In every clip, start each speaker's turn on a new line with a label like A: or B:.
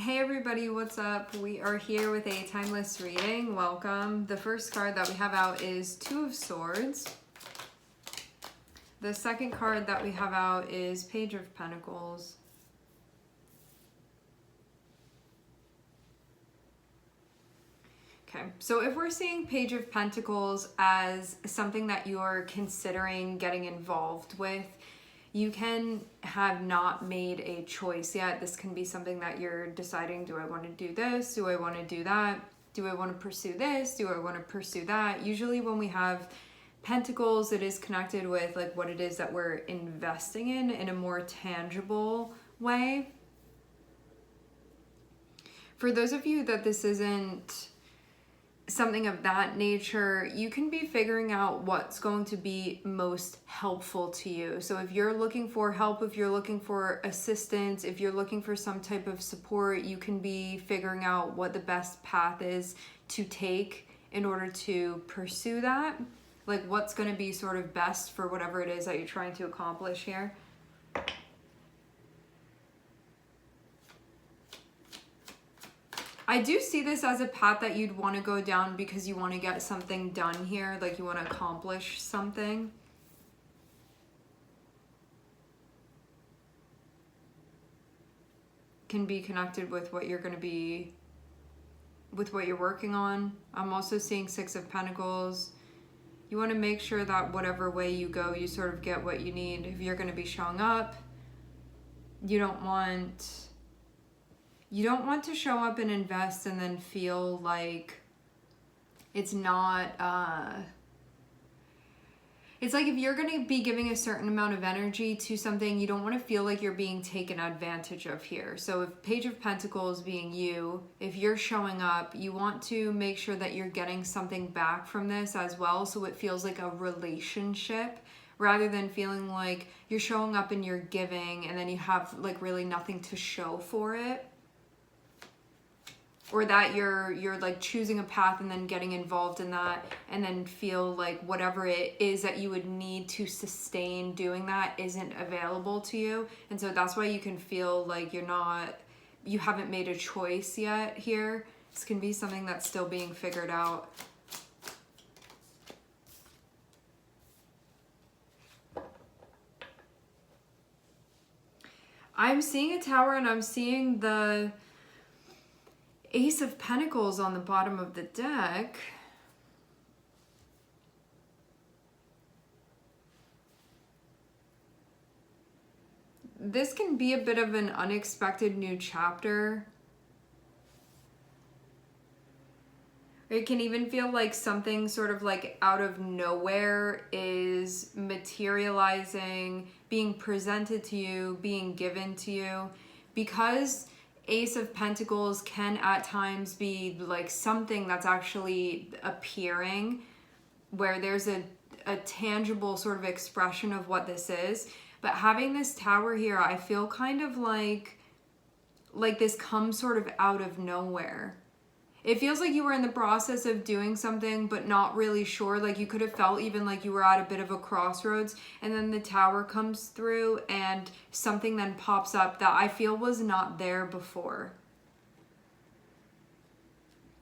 A: Hey everybody, what's up? We are here with a timeless reading. Welcome. The first card that we have out is Two of Swords. The second card that we have out is Page of Pentacles. Okay, so if we're seeing Page of Pentacles as something that you're considering getting involved with, you can have not made a choice yet. This can be something that you're deciding, do I want to do this? Do I want to do that? Do I want to pursue this? Do I want to pursue that? Usually when we have Pentacles, it is connected with like what it is that we're investing in a more tangible way. For those of you that this isn't something of that nature, you can be figuring out what's going to be most helpful to you. So if you're looking for help, if you're looking for assistance, if you're looking for some type of support, you can be figuring out what the best path is to take in order to pursue that. Like what's going to be sort of best for whatever it is that you're trying to accomplish here. I do see this as a path that you'd want to go down because you want to get something done here, like you want to accomplish something. Can be connected with what you're going to be, with what you're working on. I'm also seeing Six of Pentacles. You want to make sure that whatever way you go, you sort of get what you need. If you're going to be showing up, you don't want to show up and invest and then feel like it's not, it's like if you're going to be giving a certain amount of energy to something, you don't want to feel like you're being taken advantage of here. So if Page of Pentacles being you, if you're showing up, you want to make sure that you're getting something back from this as well. So it feels like a relationship rather than feeling like you're showing up and you're giving and then you have like really nothing to show for it. Or that you're like choosing a path and then getting involved in that and then feel like whatever it is that you would need to sustain doing that isn't available to you. And so that's why you can feel like you haven't made a choice yet here. This can be something that's still being figured out. I'm seeing a tower and I'm seeing the Ace of Pentacles on the bottom of the deck. This can be a bit of an unexpected new chapter. It can even feel like something sort of like out of nowhere is materializing, being presented to you, being given to you, because Ace of Pentacles can at times be like something that's actually appearing where there's a tangible sort of expression of what this is. But having this tower here, I feel kind of like this comes sort of out of nowhere. It feels like you were in the process of doing something, but not really sure. Like you could have felt even like you were at a bit of a crossroads, and then the tower comes through and something then pops up that I feel was not there before.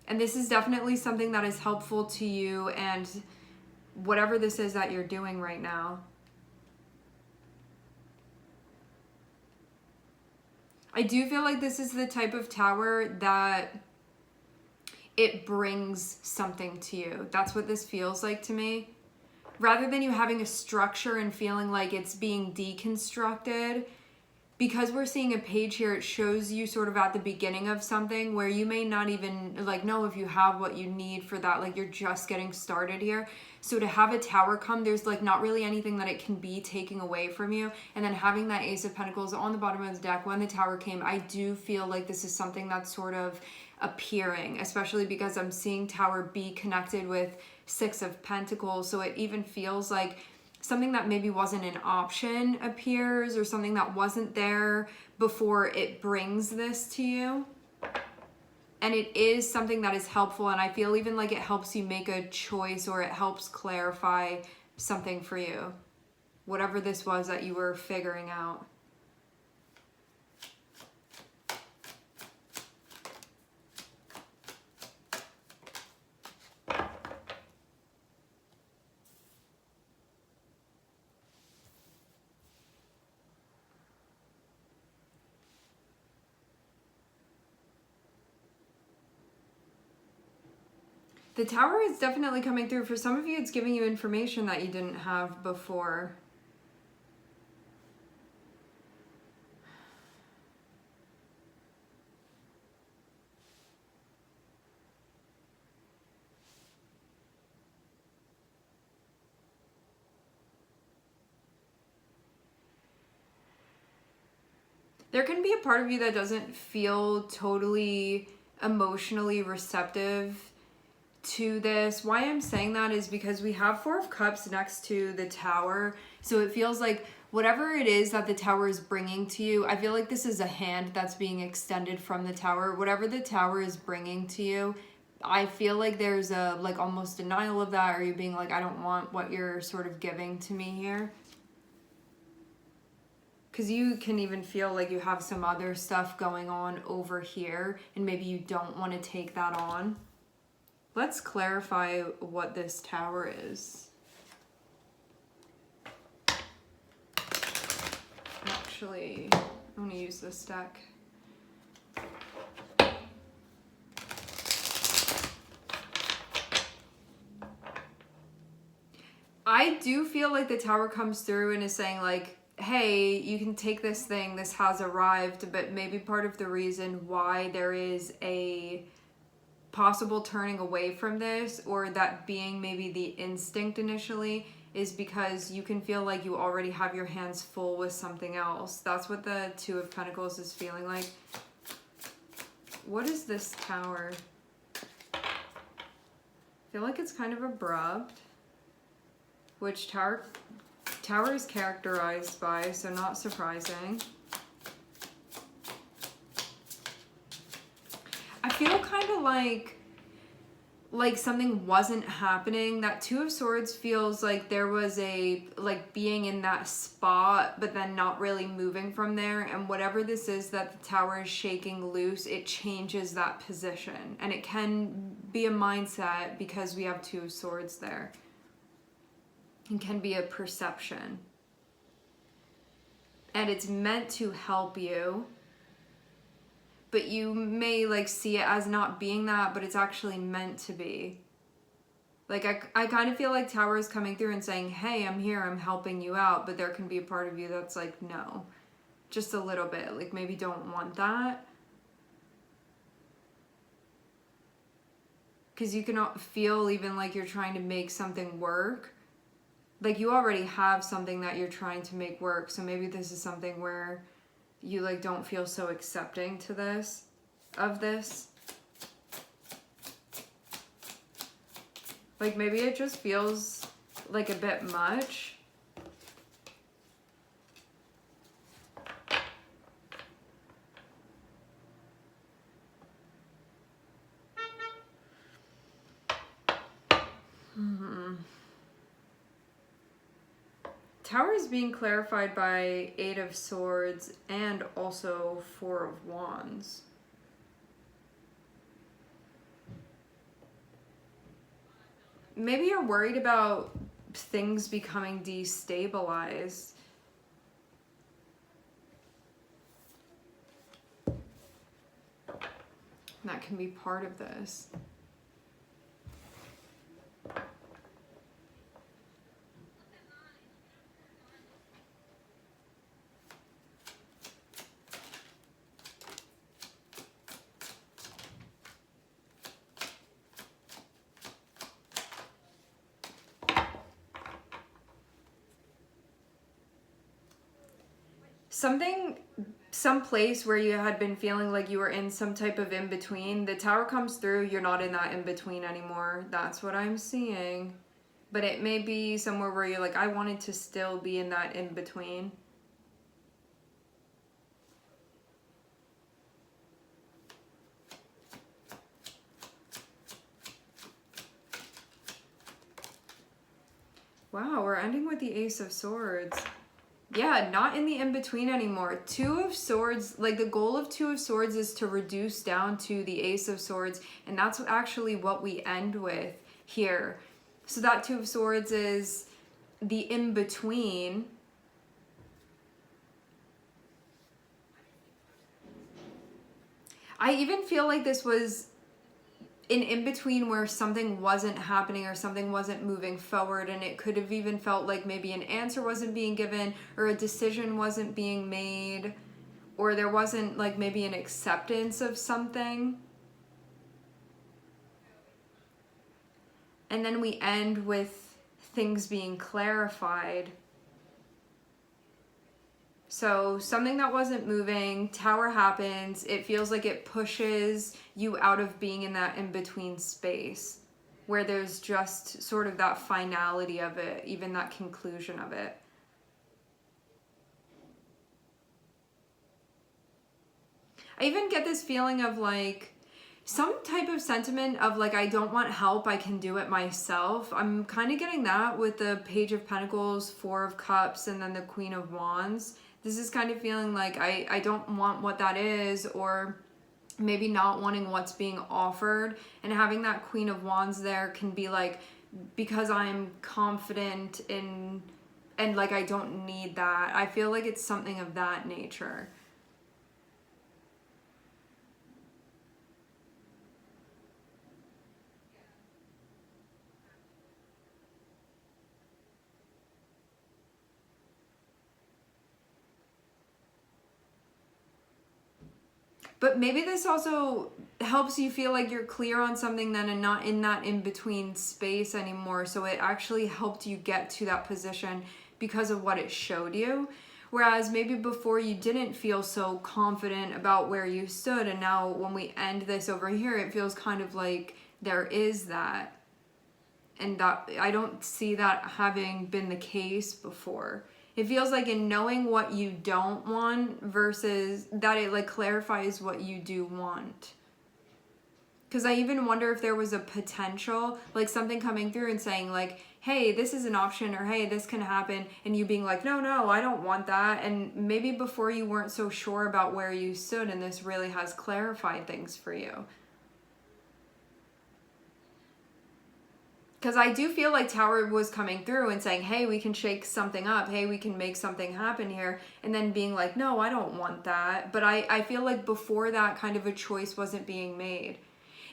A: And this is definitely something that is helpful to you and whatever this is that you're doing right now. I do feel like this is the type of tower that it brings something to you. That's what this feels like to me. Rather than you having a structure and feeling like it's being deconstructed, because we're seeing a page here, it shows you sort of at the beginning of something where you may not even like know if you have what you need for that. Like you're just getting started here. So to have a tower come, there's like not really anything that it can be taking away from you. And then having that Ace of Pentacles on the bottom of the deck when the tower came, I do feel like this is something that's sort of appearing, especially because I'm seeing tower be connected with Six of Pentacles. So it even feels like something that maybe wasn't an option appears, or something that wasn't there before it brings this to you. And it is something that is helpful, and I feel even like it helps you make a choice, or it helps clarify something for you. Whatever this was that you were figuring out. The Tower is definitely coming through. For some of you, it's giving you information that you didn't have before. There can be a part of you that doesn't feel totally emotionally receptive to this. Why I'm saying that is because we have Four of Cups next to the Tower. So it feels like whatever it is that the Tower is bringing to you, I feel like this is a hand that's being extended from the Tower. Whatever the Tower is bringing to you, I feel like there's a like almost denial of that, or you being like, I don't want what you're sort of giving to me here. Because you can even feel like you have some other stuff going on over here, and maybe you don't want to take that on. Let's clarify what this Tower is. Actually, I'm going to use this deck. I do feel like the Tower comes through and is saying like, hey, you can take this thing, this has arrived, but maybe part of the reason why there is a possible turning away from this, or that being maybe the instinct initially, is because you can feel like you already have your hands full with something else. That's what the Two of Pentacles is feeling like. What is this Tower? I feel like it's kind of abrupt, which Tower is characterized by, so not surprising. I feel kind of like something wasn't happening. That Two of Swords feels like there was a, like being in that spot, but then not really moving from there. And whatever this is that the Tower is shaking loose, it changes that position. And it can be a mindset because we have Two of Swords there. It can be a perception. And it's meant to help you. But you may like see it as not being that, but it's actually meant to be. Like I kind of feel like Tower is coming through and saying, hey, I'm here, I'm helping you out. But there can be a part of you that's like, no, just a little bit. Like maybe don't want that. Because you can feel even like you're trying to make something work. Like you already have something that you're trying to make work. So maybe this is something where you like don't feel so accepting to this, of this. Like maybe it just feels like a bit much. Tower is being clarified by Eight of Swords and also Four of Wands. Maybe you're worried about things becoming destabilized. That can be part of this. Some place where you had been feeling like you were in some type of in-between, the Tower comes through, you're not in that in-between anymore. That's what I'm seeing. But it may be somewhere where you're like, I wanted to still be in that in-between. Wow, we're ending with the Ace of Swords. Yeah, not in the in-between anymore. Two of Swords, like the goal of Two of Swords is to reduce down to the Ace of Swords, and that's actually what we end with here. So that Two of Swords is the in-between. I even feel like this was in between where something wasn't happening or something wasn't moving forward, and it could have even felt like maybe an answer wasn't being given or a decision wasn't being made, or there wasn't like maybe an acceptance of something. And then we end with things being clarified. So something that wasn't moving, tower happens, it feels like it pushes you out of being in that in-between space where there's just sort of that finality of it, even that conclusion of it. I even get this feeling of like some type of sentiment of like, I don't want help, I can do it myself. I'm kind of getting that with the Page of Pentacles, Four of Cups, and then the Queen of Wands. This is kind of feeling like I don't want what that is, or maybe not wanting what's being offered. And having that Queen of Wands there can be like, because I'm confident in, and like I don't need that. I feel like it's something of that nature. But maybe this also helps you feel like you're clear on something then and not in that in-between space anymore. So it actually helped you get to that position because of what it showed you. Whereas maybe before you didn't feel so confident about where you stood. And now when we end this over here, it feels kind of like there is that. And that I don't see that having been the case before. It feels like in knowing what you don't want versus that it like clarifies what you do want. Because I even wonder if there was a potential, like something coming through and saying like, hey, this is an option, or hey, this can happen. And you being like, no, I don't want that. And maybe before you weren't so sure about where you stood, and this really has clarified things for you. Because I do feel like Tower was coming through and saying, hey, we can shake something up. Hey, we can make something happen here. And then being like, no, I don't want that. But I feel like before that kind of a choice wasn't being made.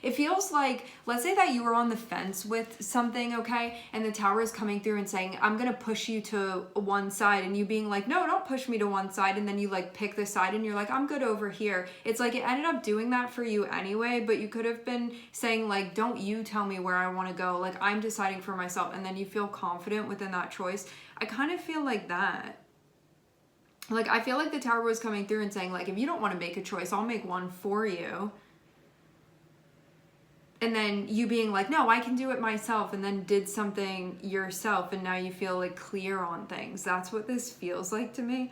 A: It feels like, let's say that you were on the fence with something, okay? And the Tower is coming through and saying, I'm going to push you to one side. And you being like, no, don't push me to one side. And then you like pick the side and you're like, I'm good over here. It's like it ended up doing that for you anyway. But you could have been saying like, don't you tell me where I want to go. Like I'm deciding for myself. And then you feel confident within that choice. I kind of feel like that. Like I feel like the Tower was coming through and saying like, if you don't want to make a choice, I'll make one for you. And then you being like, no, I can do it myself, and then did something yourself, and now you feel like clear on things. That's what this feels like to me.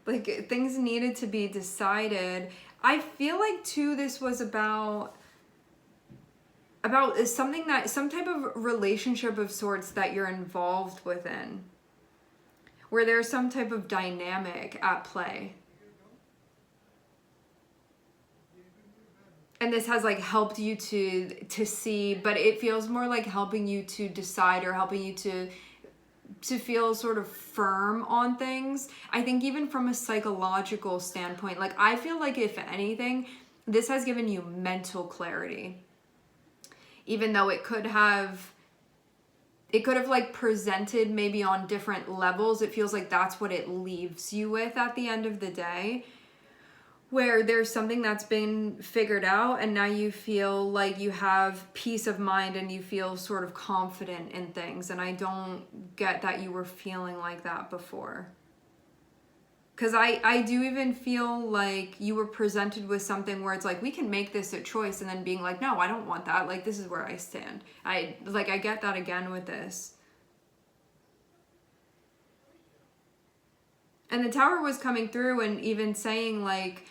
A: Like things needed to be decided. I feel like too this was about something that, some type of relationship of sorts that you're involved within, where there's some type of dynamic at play. And this has like helped you to see, but it feels more like helping you to decide, or helping you to feel sort of firm on things. I think even from a psychological standpoint, like I feel like if anything, this has given you mental clarity. Even though it could have like presented maybe on different levels, it feels like that's what it leaves you with at the end of the day. Where there's something that's been figured out, and now you feel like you have peace of mind and you feel sort of confident in things. And I don't get that you were feeling like that before. Because I do even feel like you were presented with something where it's like, we can make this a choice, and then being like, no, I don't want that. Like, this is where I stand. I get that again with this. And the Tower was coming through and even saying like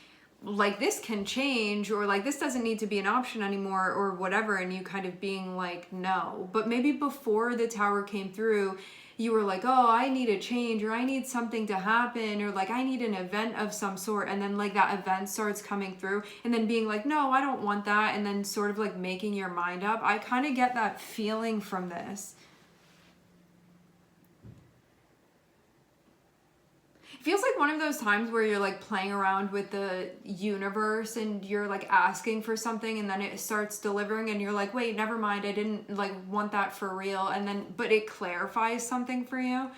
A: this can change, or like this doesn't need to be an option anymore, or whatever, and you kind of being like, no. But maybe before the Tower came through, you were like, oh, I need a change, or I need something to happen, or like I need an event of some sort, and then like that event starts coming through, and then being like, no, I don't want that, and then sort of like making your mind up. I kind of get that feeling from this. It feels like one of those times where you're like playing around with the universe and you're like asking for something and then it starts delivering and you're like, wait, never mind, I didn't like want that for real. And then, but it clarifies something for you.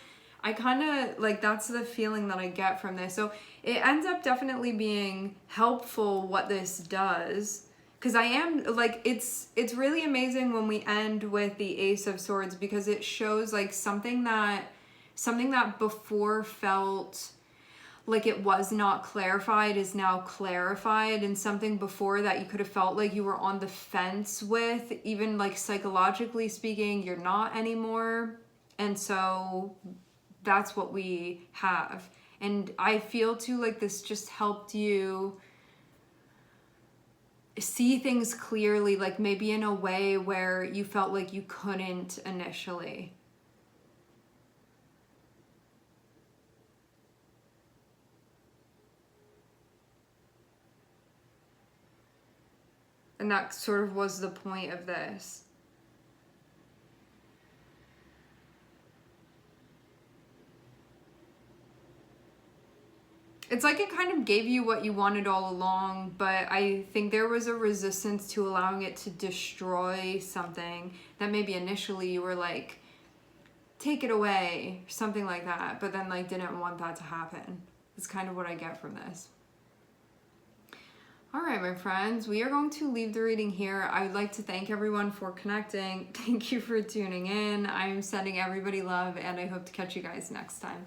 A: I kind of like, that's the feeling that I get from this. So it ends up definitely being helpful what this does. Because I am like, it's really amazing when we end with the Ace of Swords, because it shows like something that before felt like it was not clarified is now clarified, and something before that you could have felt like you were on the fence with, even like psychologically speaking, you're not anymore. And so that's what we have. And I feel too like this just helped you see things clearly, like maybe in a way where you felt like you couldn't initially. And that sort of was the point of this. It's like it kind of gave you what you wanted all along, but I think there was a resistance to allowing it to destroy something that maybe initially you were like, take it away, something like that, but then like didn't want that to happen. It's kind of what I get from this. All right, my friends, we are going to leave the reading here. I would like to thank everyone for connecting. Thank you for tuning in. I'm sending everybody love, and I hope to catch you guys next time.